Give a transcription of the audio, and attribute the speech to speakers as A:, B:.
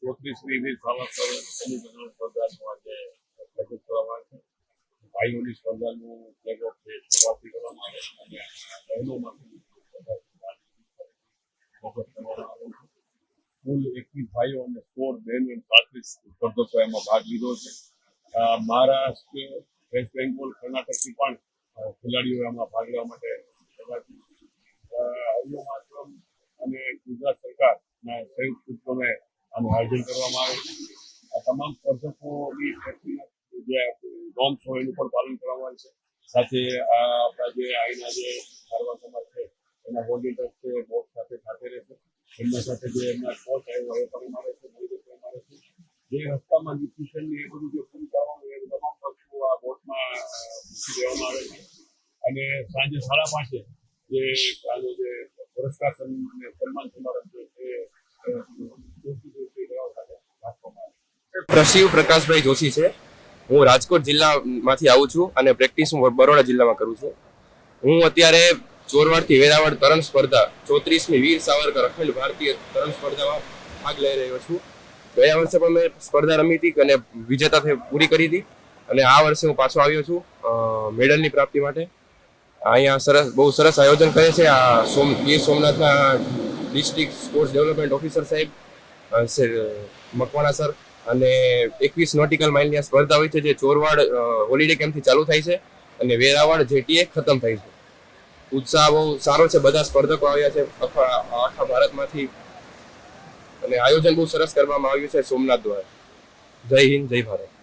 A: 34મી વીર સાવરકર સન્માન સ્પર્ધાનું આજે ફ્લેગ ઓફ કરવામાં આવે છે. ભાઈઓની સ્પર્ધાનું ફ્લેગ ઓફ છે શરૂઆતથી કરવામાં આવે છે અને બહેનો માટેની સ્પર્ધા ફોકસ કરવામાં આવે છે. કુલ 21 ભાઈઓ અને 16 બહેનો એમ 35 સ્પર્ધકો એમાં ભાગ લીધો છે. મહારાષ્ટ્ર, વેસ્ટ બેંગોલ, કર્ણાટકથી પણ ખેલાડીઓ એમાં ભાગ લેવા માટે હરિઓમ આશ્રમ અને ગુજરાત સરકારના સંયુક્ત ઉપક્રમે આનું આયોજન કરવામાં આવે છે. આ તમામ સ્પર્ધકોની જે નોર્મ્સ હોય એનું પણ પાલન કરવામાં આવે છે. સાથે આપણા જે અહીંના જે સારવાર સમાજ છે એના વોલેન્ટિયર્સ છે બોટ સાથે રહેશે. એમના સાથે જે એમના કોચ આવ્યો એ પણ અમારે છે, અમારે છે. જે રસ્તામાં ન્યુટ્રિશનની એ બધું જે પૂરું કરવાનું એ તમામ વસ્તુ આ બોટમાં મૂકી દેવામાં આવે છે. અને સાંજે 5:30 જે આનો જે પુરસ્કાર અને સન્માન સમારંભ છે
B: શિવ પ્રકાશભાઈ જોશી છે. હું રાજકોટ જિલ્લામાંથી આવું છું અને પ્રેક્ટિસ હું બરોડા જિલ્લામાં કરું છું. હું અત્યારે ચોરવાડથી વેરાવળ તરણ સ્પર્ધા 34મી વીર સાવરકર અખિલ ભારતીય તરણ સ્પર્ધામાં ભાગ લઈ રહ્યો છું. ગયા વર્ષે પણ મેં સ્પર્ધા રમી હતી અને વિજેતા પૂરી કરી હતી અને આ વર્ષે હું પાછો આવ્યો છું મેડલની પ્રાપ્તિ માટે. અહીંયા બહુ સરસ આયોજન કરે છે આ ગીર સોમનાથના ડિસ્ટ્રિક્ટ સ્પોર્ટ્સ ડેવલપમેન્ટ ઓફિસર સાહેબ મકવાણા સર અને 21 નોટિકલ માઇલની આ સ્પર્ધા હોય છે જે ચોરવાડ હોલિડે કેમ્પથી ચાલુ થાય છે અને વેરાવળ જેટીએ ખતમ થાય છે. ઉત્સાહ બહુ સારો છે, બધા સ્પર્ધકો આવ્યા છે આખા ભારતમાંથી અને આયોજન બહુ સરસ કરવામાં આવ્યું છે સોમનાથ દ્વારા. જય હિન્દ, જય ભારત.